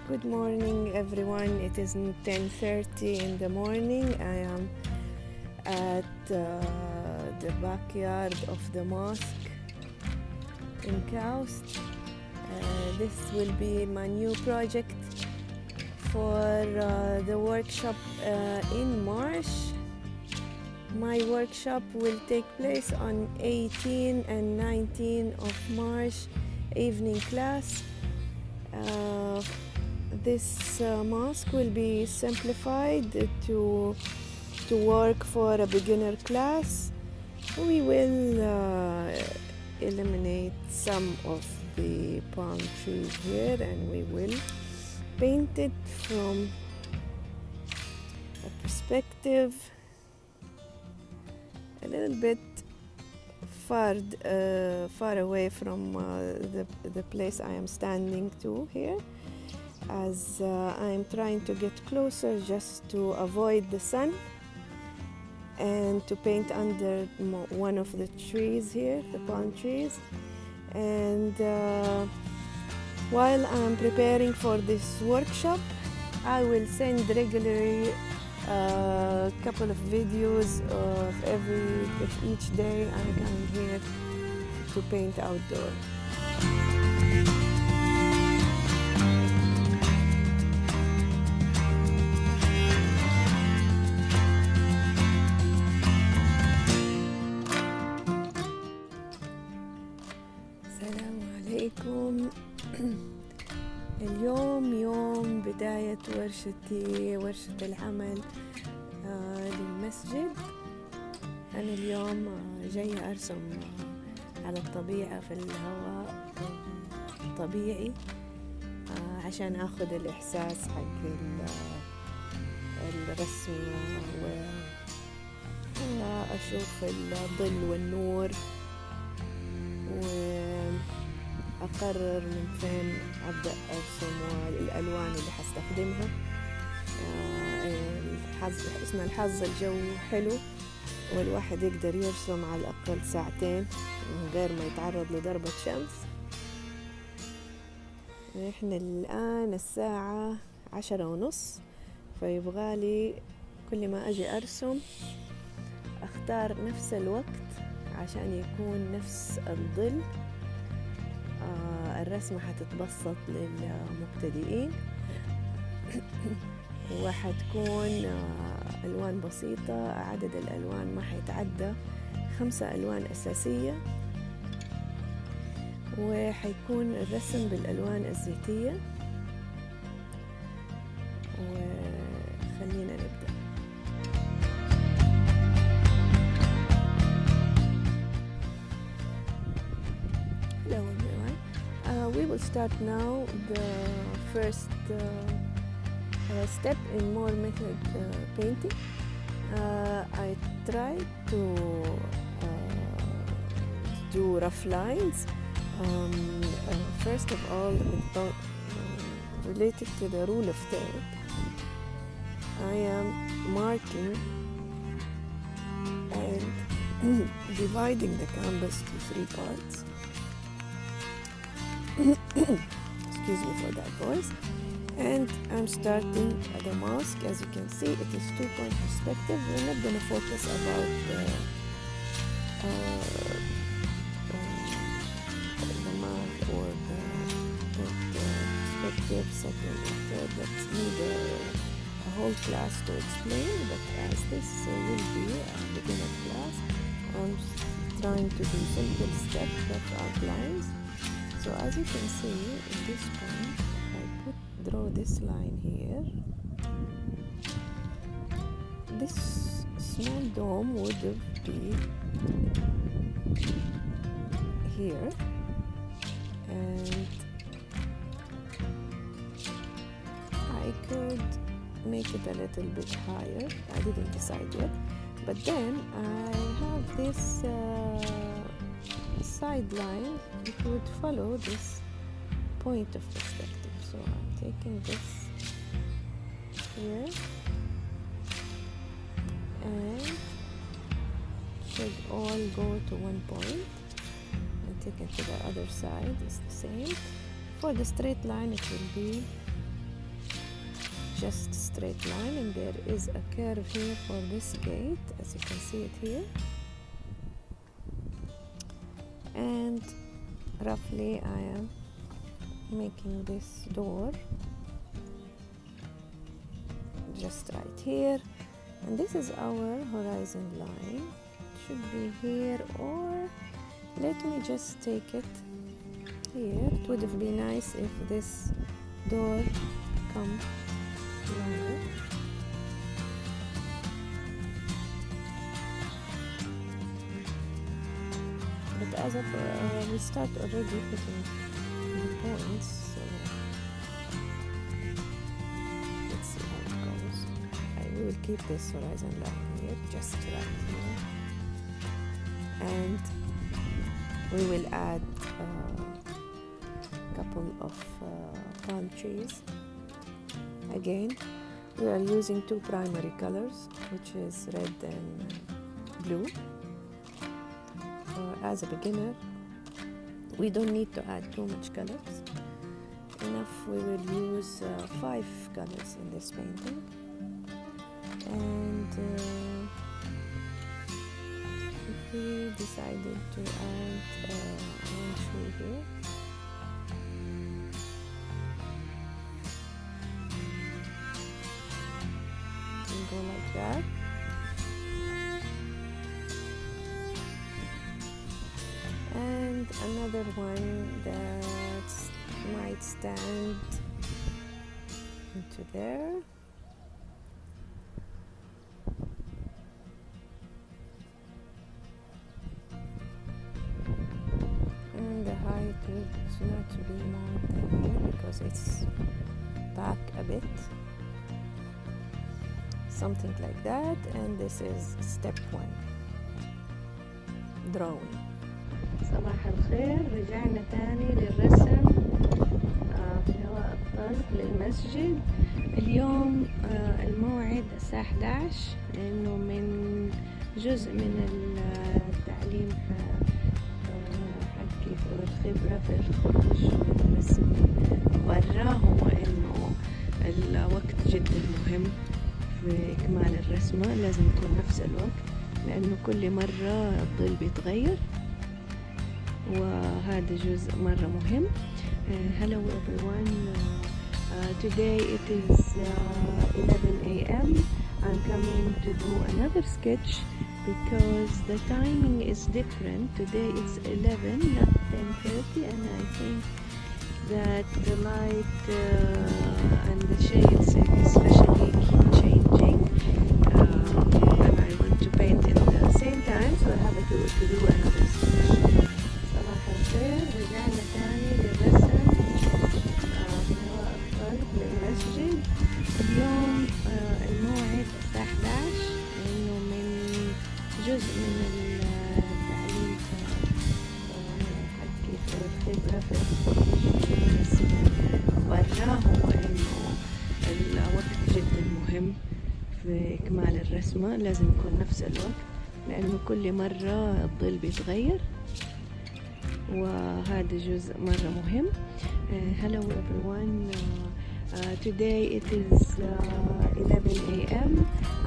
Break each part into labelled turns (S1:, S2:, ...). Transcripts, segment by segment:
S1: Good morning, everyone. It is 10:30 in the morning. I am at the backyard of the mosque in Kaust. This will be my new project for the workshop in March. My workshop will take place on 18 and 19 of March, evening class. This mosque will be simplified to work for a beginner class. We will eliminate some of the palm trees here, and we will paint it from a perspective a little bit far away from the place I am standing to here, as I am trying to get closer just to avoid the sun and to paint under one of the trees here, the palm trees. And while I'm preparing for this workshop, I will send regularly a couple of videos of each day I'm coming here to paint outdoor. السلام عليكم. اليوم يوم بداية ورشتي، ورشة العمل للمسجد. أنا اليوم جاية أرسم على الطبيعة في الهواء الطبيعي عشان أخذ الإحساس حق الرسم وأشوف الظل والنور، وأقرر من فين أبدأ أرسم والألوان اللي حستخدمها. حسن الحظ الجو حلو والواحد يقدر يرسم على الأقل ساعتين من غير ما يتعرض لضربة شمس. إحنا الآن الساعة 10:30، فيبغالي كل ما أجي أرسم أختار نفس الوقت عشان يكون نفس الظل. الرسمة حتتبسط للمبتدئين وحتكون ألوان بسيطة. عدد الألوان ما حيتعدى 5 ألوان أساسية، وحيكون الرسم بالألوان الزيتية. وخلينا نبدأ. Hello everyone. We will start now the first step in more method painting. I try to do rough lines. First of all, related to the rule of third, I am marking and dividing the canvas to 3 parts. Excuse me for that voice. And I'm starting at the mosque. As you can see, it is 2-point perspective. We're not going to focus about the math or the perspective, second and third. That's need a whole class to explain, but as this will be a beginner class, I'm trying to do simple step rough outlines. So as you can see, at this point, draw this line here. This small dome would be here, and I could make it a little bit higher. I didn't decide yet, but then I have this sideline. It would follow this point of perspective. So I'm taking this here and should all go to one point, and take it to the other side. It's the same. For the straight line, it will be just straight line, and there is a curve here for this gate, as you can see it here. And roughly I am making this door just right here, and this is our horizon line. It should be here, or let me just take it here. It would be nice if this door come longer. But as of we start already putting the points, so let's see how it goes. I will keep this horizon line here, just right here, and we will add a couple of palm trees. Again, we are using two primary colors, which is red and blue. As a beginner, we don't need to add too much colors. Enough, we will use 5 colors in this painting. And if we decided to add one tree here, we go like that. And another one that might stand into there. And the height would not be more than here because it's back a bit. Something like that. And this is step 1, drawing. صباح الخير، رجعنا تاني للرسم في هواء الطلق للمسجد. اليوم الموعد الساعة 11، لأنه من جزء من التعليم حقي والخبرة في الخروج والرسم برا هو إنه الوقت جدا مهم في إكمال الرسمة. لازم يكون نفس الوقت، لأنه كل مرة الظل بيتغير، وهذا جزء مرة مهم. Hello everyone, today it is 11 a.m. I'm coming to do another sketch because the timing is different. Today it's 11, not 10:30, and I think that the light and the shades especially keep changing, and I want to paint at the same time, so I have to do another sketch. رجعنا تاني للرسم في هواء الطلق للمسجد. اليوم الموعد الساعة 11، لأنه من جزء من التعليم حقي في الخبرة في الخروج والرسم برا هو إنه الوقت جدا مهم في إكمال الرسمة. لازم يكون نفس الوقت، لأنه كل مرة الظل بيتغير، وهذا جزء مرة مهم. Hello everyone, today it is 11 a.m.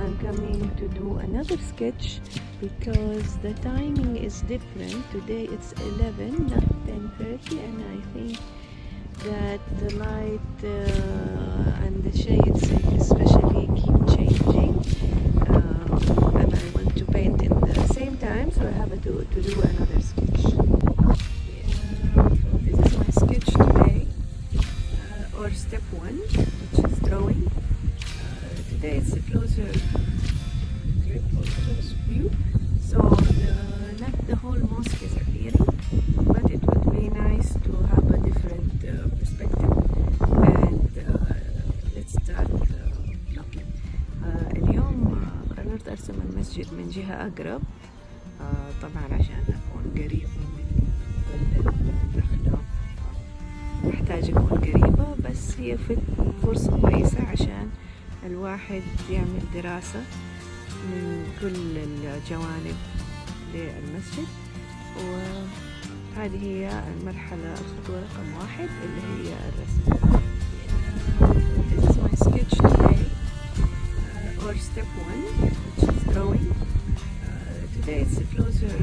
S1: I'm coming to do another sketch because the timing is different. Today it's 11, not 10:30, and I think that the light and the shades especially keep changing, and I want to paint in the same time, so I have to do another sketch. This is my sketch today, or step 1, which is drawing. Today it's a closer grip or close view, so not the whole mosque is appearing, but it would be nice to have a different perspective. And let's start looking. اليوم قررت أرسم المسجد من جهة أقرب، طبعا عشان أكون قريبة من الدخلة محتاج أكون قريبة، بس هي فرصة كويسة عشان الواحد يعمل دراسة من كل الجوانب للمسجد. وهذه هي المرحلة الخطوة رقم 1 اللي هي الرسم. This is my sketch today. step 1, which is drawing. Today it's a closer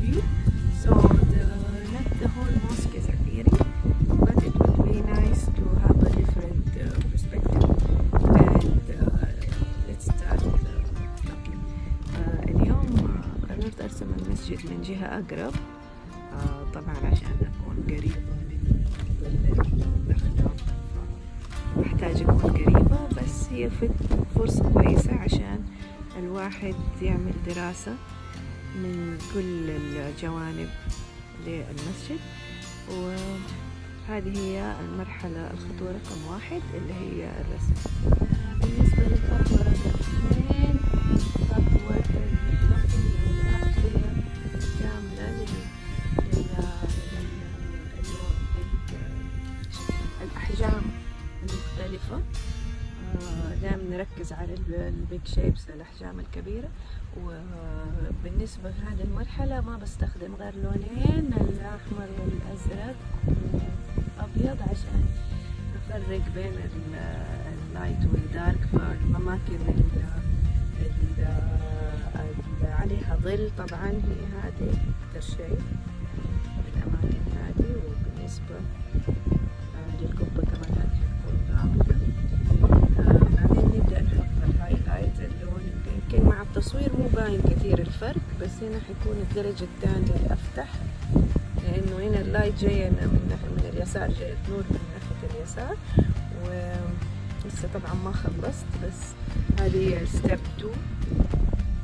S1: view, so not the whole mosque is appearing, but it would be nice to have a different perspective. And let's start talking. اليوم قررت أرسم المسجد من جهة أقرب، طبعا عشان أكون قريبة من الأخلاق محتاج أكون قريبة، بس هي فرصة كويسة عشان الواحد يعمل دراسة من كل الجوانب للمسجد. وهذه هي المرحلة الخطوة رقم 1 اللي هي الرسم. بالنسبة للخطوة رقم 2 خطوة كاملة الأحجام المختلفة. دائما نركز على البيج شيبس، الأحجام الكبيرة. وبالنسبة لهذه المرحلة ما بستخدم غير لونين، الأحمر والأزرق والأبيض، عشان نفرق بين اللايت والدارك. فالأماكن اللي عليها ظل طبعا هي هذه أكثر شيء، الأماكن هذه. وبالنسبة للقبة كمان هذه حتكون غامقة. بعدين نبدأ نحط الهايلايت اللون. يمكن مع التصوير مو باين كثير الفرق، بس هنا حيكون الدرجة الثانية الأفتح، لأنه هنا اللايت جاية من اليسار، جاية نور من ناحية اليسار. ولسه طبعا ما خلصت، بس هذه ستيب 2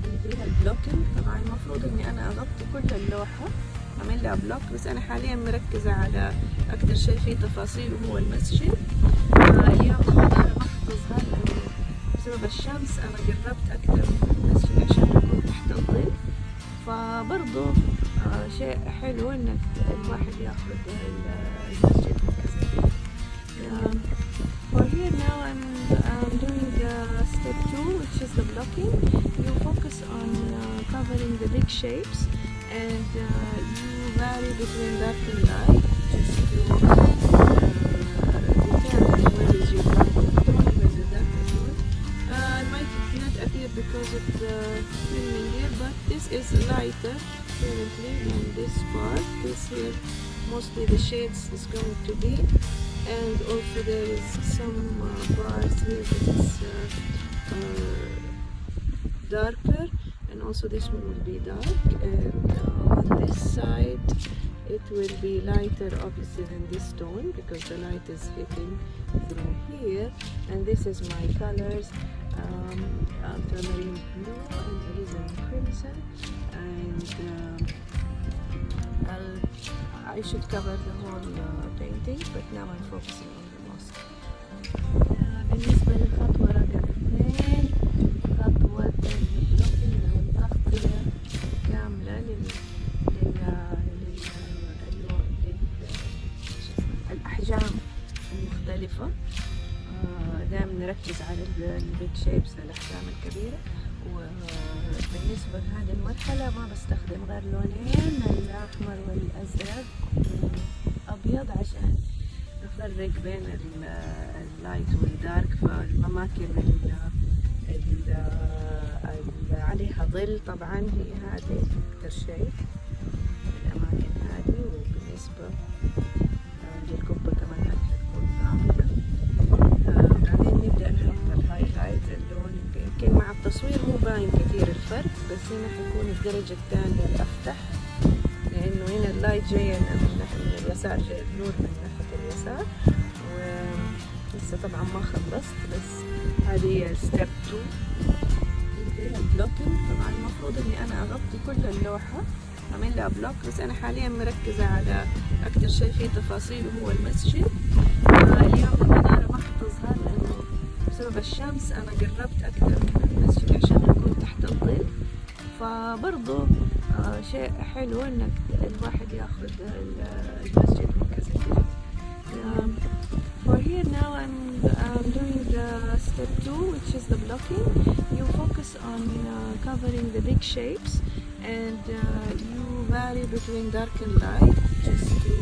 S1: اللي فيها البلوكينج. طبعا المفروض إني أنا أغطي كل اللوحة، أعمل لها بلوك، بس أنا حاليا مركزة على أكثر شيء فيه تفاصيل وهو المسجد. اليوم طبعا أنا ما حتظهر لأنه بسبب الشمس أنا قربت أكثر من المسجد عشان أكون تحت الظل. فبرضو شيء حلو إنك الواحد ياخذ المسجد من كذا. For here now I'm doing step 2, which is the blocking. You focus on covering the big shapes, and you vary between dark and light just to determine where is your darker tone, where is your darker tone. It might not appear because of the filming here, but this is lighter currently than this part. This here, mostly the shades is going to be, and also there is some bars here that is darker, and also this one will be dark. And on this side it will be lighter obviously than this tone because the light is hitting through here. And this is my colors, ultramarine blue and alizarin crimson, and I should cover the whole painting, but now I'm focusing on the mosque. بالنسبة للخطوة رقم 2 خطوة البلوكينج أو التغطية كاملة الأحجام المختلفة. دائما نركز على البيج شيبس، الأحجام الكبيرة. وبالنسبة لهذه المرحلة ما بستخدم غير لونين، الأحمر والأزرق والأبيض، عشان نفرق بين اللايت والدارك. فالأماكن اللي عليها ظل طبعا هي هذه أكثر شيء، الأماكن هذه. وبالنسبة للقبة كمان هذه حتكون غامقة. بعدين نبدأ نحط الهايلايت اللون. يمكن مع التصوير مو باين كثير الفرق، بس هنا حيكون الدرجة الثانية الأفتح، لأنه هنا اللايت جاية من اليسار، جاية نور من ناحية اليسار. ولسه طبعا ما خلصت، بس هذه هي ستيب 2 اللي فيها البلوكينج. طبعا المفروض إني أنا أغطي كل اللوحة، أعمل لها بلوك، بس أنا حاليا مركزة على أكثر شيء فيه تفاصيل وهو المسجد. اليوم المنارة ما حتظهر لأنه بسبب الشمس أنا قربت أكثر من المسجد عشان أكون تحت الظل. فبرضو شيء حلو إنك الواحد ياخذ المسجد من كذا جهة. For here now I'm doing step 2, which is the blocking. You focus on covering the big shapes, and you vary between dark and light just to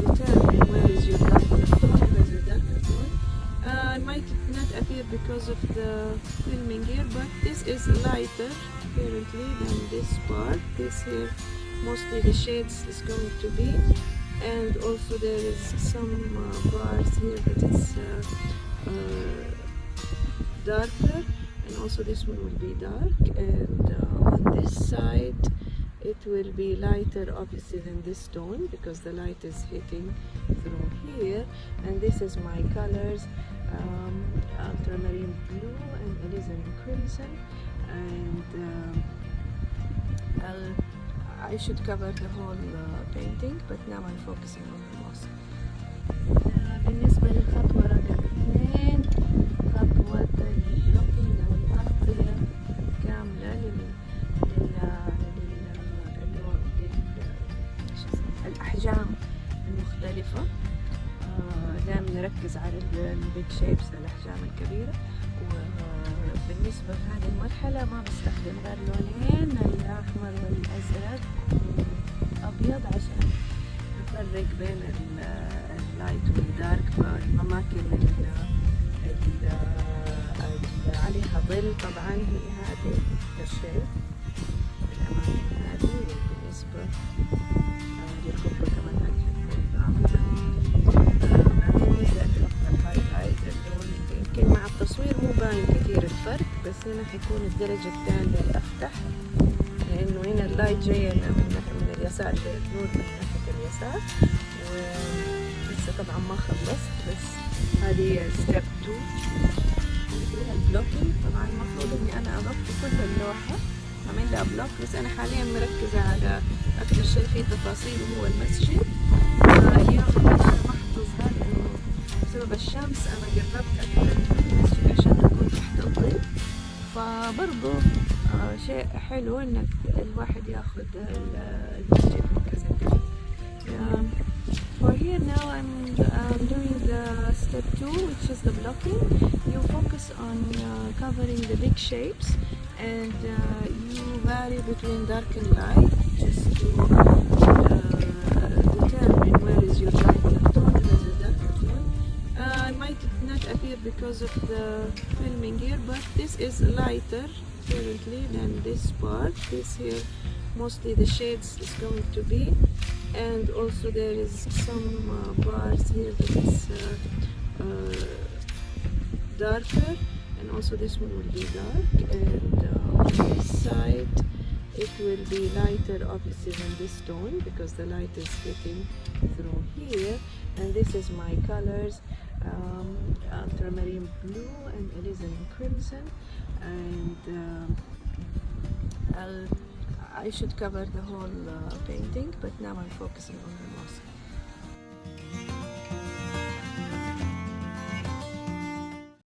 S1: determine where is your darker tone, where is your darker tone. I might filming here, but this is lighter apparently than this part. This here, mostly the shades is going to be, and also there is some bars here that it's darker, and also this one will be dark, and on this side it will be lighter obviously than this tone because the light is hitting through here. And this is my colors, ultramarine blue and alizarin crimson, and I should cover the whole painting, but now I'm focusing on the mosque. بالنسبة للخطوة رقم 2، خطوة اللوكينج أو التغطية كاملة الأحجام المختلفة. دائما نركز على البيج شيبس، الأحجام الكبيرة. وبالنسبة لهذه المرحلة ما بستخدم غير لونين، الأحمر والأزرق والأبيض، عشان نفرق بين اللايت والدارك. فالأماكن اللي عليها ظل طبعا هي هذه الشيء، الأماكن هذه. بالنسبة للقبة كمان هذه حتكون بعدين نبدأ نحط الهايلايت اللون. يمكن مع التصوير مو باين كثير الفرق، بس هنا حيكون الدرجة الثانية الأفتح، لأنه هنا اللايت جاي من اليسار، جاي النور من ناحية اليسار. ولسه طبعا ما خلصت، بس هذه ستيب 2 البلوكينج. طبعا المفروض اني انا اغطي كل اللوحة، اعمل لها بلوك، بس انا حاليا مركزة على اكثر شيء فيه تفاصيل وهو المسجد. اليوم ما حتظهر لانه بسبب الشمس انا قربت اكثر من المسجد عشان اكون تحت الظل. فبرضو شيء حلو انك الواحد ياخذ المسجد من كذا جهة. For here now I'm doing the step 2, which is the blocking. You focus on covering the big shapes, and you vary between dark and light just to determine where is your lighter tone and where is your darker tone. It might not appear because of the filming here, but this is lighter apparently than this part. This here, mostly the shades is going to be, and also there is some bars here that is darker, and also this one will be dark, and on this side it will be lighter obviously than this tone because the light is hitting through here. And this is my colors, ultramarine blue and alizarin crimson, and I should cover the whole painting, but now I'm focusing on the mosque.